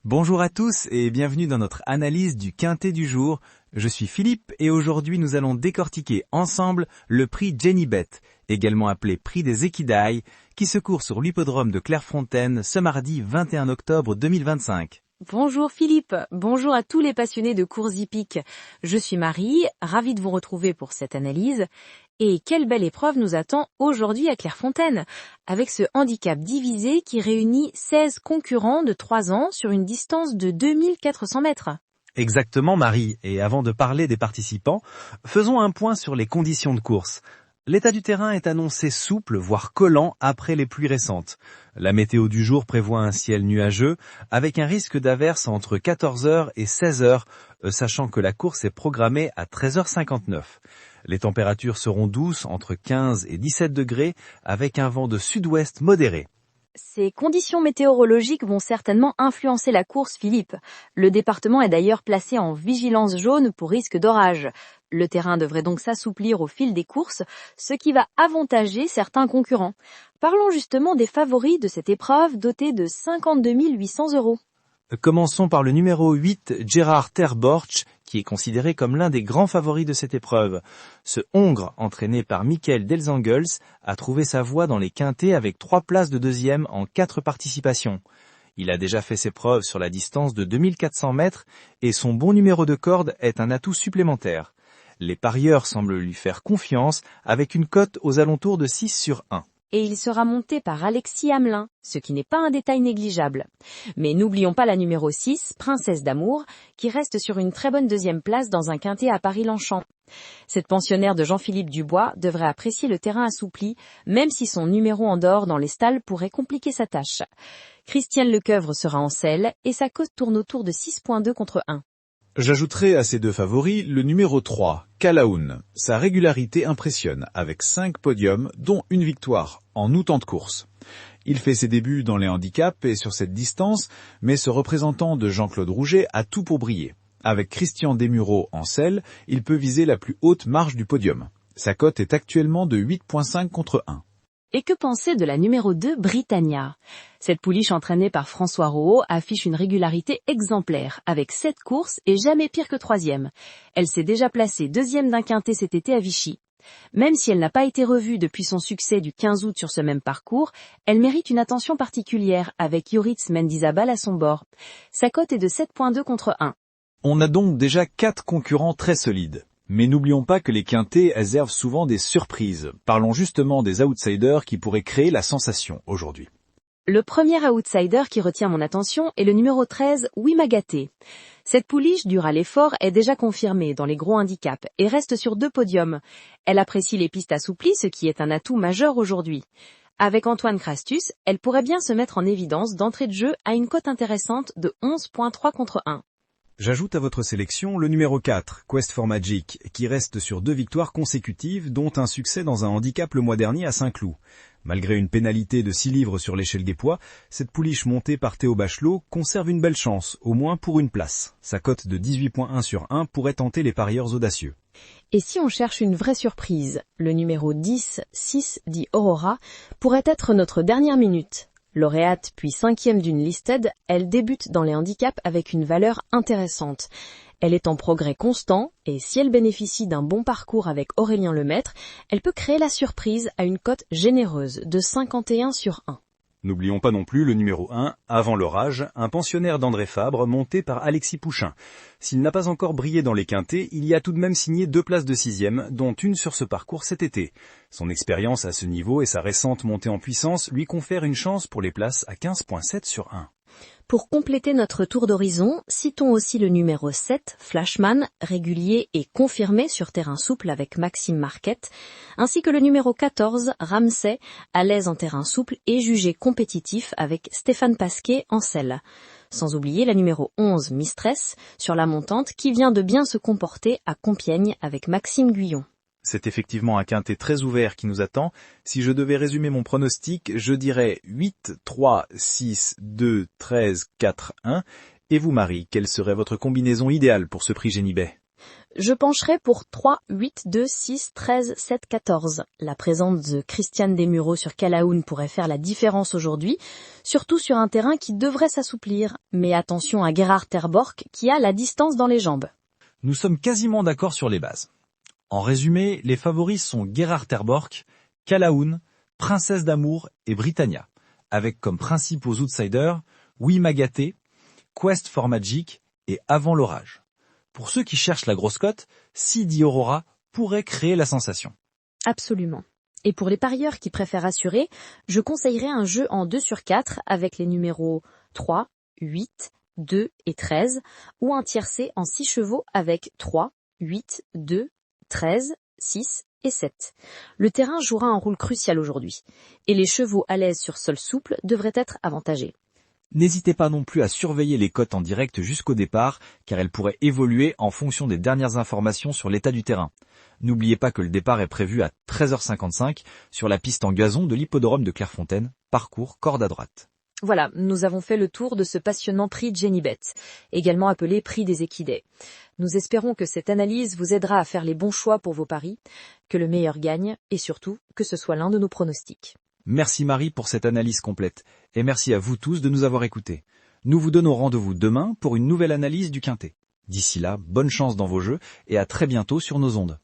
Bonjour à tous et bienvenue dans notre analyse du quintet du jour. Je suis Philippe et aujourd'hui nous allons décortiquer ensemble le prix Jenny-Bet, également appelé prix des équidailles, qui se court sur l'hippodrome de Clairefontaine ce mardi 21 octobre 2025. Bonjour Philippe, bonjour à tous les passionnés de courses hippiques. Je suis Marie, ravie de vous retrouver pour cette analyse. Et quelle belle épreuve nous attend aujourd'hui à Clairefontaine, avec ce handicap divisé qui réunit 16 concurrents de 3 ans sur une distance de 2400 mètres. Exactement Marie, et avant de parler des participants, faisons un point sur les conditions de course. L'état du terrain est annoncé souple, voire collant après les pluies récentes. La météo du jour prévoit un ciel nuageux, avec un risque d'averse entre 14h et 16h, sachant que la course est programmée à 13h59. Les températures seront douces, entre 15 et 17 degrés, avec un vent de sud-ouest modéré. Ces conditions météorologiques vont certainement influencer la course, Philippe. Le département est d'ailleurs placé en vigilance jaune pour risque d'orage. Le terrain devrait donc s'assouplir au fil des courses, ce qui va avantager certains concurrents. Parlons justement des favoris de cette épreuve dotée de 52 800 €. Commençons par le numéro 8, Gerard Terborch, qui est considéré comme l'un des grands favoris de cette épreuve. Ce Hongre, entraîné par Michael Delzangels, a trouvé sa voie dans les quintets avec 3 places de deuxième en 4 participations. Il a déjà fait ses preuves sur la distance de 2400 mètres et son bon numéro de corde est un atout supplémentaire. Les parieurs semblent lui faire confiance avec une cote aux alentours de 6 sur 1. Et il sera monté par Alexis Hamelin, ce qui n'est pas un détail négligeable. Mais n'oublions pas la numéro 6, Princesse d'amour, qui reste sur une très bonne deuxième place dans un quintet à Paris-Longchamp. Cette pensionnaire de Jean-Philippe Dubois devrait apprécier le terrain assoupli, même si son numéro en dehors dans les stalles pourrait compliquer sa tâche. Christiane Lecoeuvre sera en selle et sa cote tourne autour de 6,2 contre 1. J'ajouterai à ces deux favoris le numéro 3, Calaoun. Sa régularité impressionne, avec 5 podiums, dont une victoire, en août de course. Il fait ses débuts dans les handicaps et sur cette distance, mais ce représentant de Jean-Claude Rouget a tout pour briller. Avec Christian Desmureaux en selle, il peut viser la plus haute marge du podium. Sa cote est actuellement de 8,5 contre 1. Et que penser de la numéro 2, Britannia? Cette pouliche entraînée par François Rohaut affiche une régularité exemplaire, avec 7 courses et jamais pire que 3e. Elle s'est déjà placée 2e d'un quintet cet été à Vichy. Même si elle n'a pas été revue depuis son succès du 15 août sur ce même parcours, elle mérite une attention particulière avec Yoritz Mendizabal à son bord. Sa cote est de 7,2 contre 1. On a donc déjà 4 concurrents très solides. Mais n'oublions pas que les quintets réservent souvent des surprises. Parlons justement des outsiders qui pourraient créer la sensation aujourd'hui. Le premier outsider qui retient mon attention est le numéro 13, Wimagaté. Cette pouliche dure à l'effort est déjà confirmée dans les gros handicaps et reste sur 2 podiums. Elle apprécie les pistes assouplies, ce qui est un atout majeur aujourd'hui. Avec Antoine Crastus, elle pourrait bien se mettre en évidence d'entrée de jeu à une cote intéressante de 11,3 contre 1. J'ajoute à votre sélection le numéro 4, Quest for Magic, qui reste sur 2 victoires consécutives, dont un succès dans un handicap le mois dernier à Saint-Cloud. Malgré une pénalité de 6 livres sur l'échelle des poids, cette pouliche montée par Théo Bachelot conserve une belle chance, au moins pour une place. Sa cote de 18,1 sur 1 pourrait tenter les parieurs audacieux. Et si on cherche une vraie surprise, le numéro 10, 6, dit Aurora, pourrait être notre dernière minute. Lauréate puis 5e d'une listed, elle débute dans les handicaps avec une valeur intéressante. Elle est en progrès constant et si elle bénéficie d'un bon parcours avec Aurélien Lemaître, elle peut créer la surprise à une cote généreuse de 51 sur 1. N'oublions pas non plus le numéro 1, Avant l'orage, un pensionnaire d'André Fabre monté par Alexis Pouchin. S'il n'a pas encore brillé dans les quintets, il y a tout de même signé 2 places de 6e, dont une sur ce parcours cet été. Son expérience à ce niveau et sa récente montée en puissance lui confèrent une chance pour les places à 15,7 sur 1. Pour compléter notre tour d'horizon, citons aussi le numéro 7, Flashman, régulier et confirmé sur terrain souple avec Maxime Marquette, ainsi que le numéro 14, Ramsay, à l'aise en terrain souple et jugé compétitif avec Stéphane Pasquet en selle. Sans oublier la numéro 11, Mistress, sur la montante qui vient de bien se comporter à Compiègne avec Maxime Guyon. C'est effectivement un quintet très ouvert qui nous attend. Si je devais résumer mon pronostic, je dirais 8, 3, 6, 2, 13, 4, 1. Et vous Marie, quelle serait votre combinaison idéale pour ce prix Jenny-Bet ? Je pencherai pour 3, 8, 2, 6, 13, 7, 14. La présence de Christiane Desmureaux sur Calaoun pourrait faire la différence aujourd'hui, surtout sur un terrain qui devrait s'assouplir. Mais attention à Gerhard Terborch qui a la distance dans les jambes. Nous sommes quasiment d'accord sur les bases. En résumé, les favoris sont Gerhard Terborch, Calaoun, Princesse d'Amour et Britannia, avec comme principaux outsiders Oui Magaté, Quest for Magic et Avant l'orage. Pour ceux qui cherchent la grosse cote, Sidi Aurora pourrait créer la sensation. Absolument. Et pour les parieurs qui préfèrent assurer, je conseillerais un jeu en 2 sur 4 avec les numéros 3, 8, 2 et 13, ou un tiercé en 6 chevaux avec 3, 8, 2, 13, 6 et 7. Le terrain jouera un rôle crucial aujourd'hui, et les chevaux à l'aise sur sol souple devraient être avantagés. N'hésitez pas non plus à surveiller les cotes en direct jusqu'au départ, car elles pourraient évoluer en fonction des dernières informations sur l'état du terrain. N'oubliez pas que le départ est prévu à 13h55 sur la piste en gazon de l'hippodrome de Clairefontaine, parcours corde à droite. Voilà, nous avons fait le tour de ce passionnant prix Genibet, également appelé prix des équidés. Nous espérons que cette analyse vous aidera à faire les bons choix pour vos paris, que le meilleur gagne, et surtout que ce soit l'un de nos pronostics. Merci Marie pour cette analyse complète, et merci à vous tous de nous avoir écoutés. Nous vous donnons rendez-vous demain pour une nouvelle analyse du Quintet. D'ici là, bonne chance dans vos jeux, et à très bientôt sur nos ondes.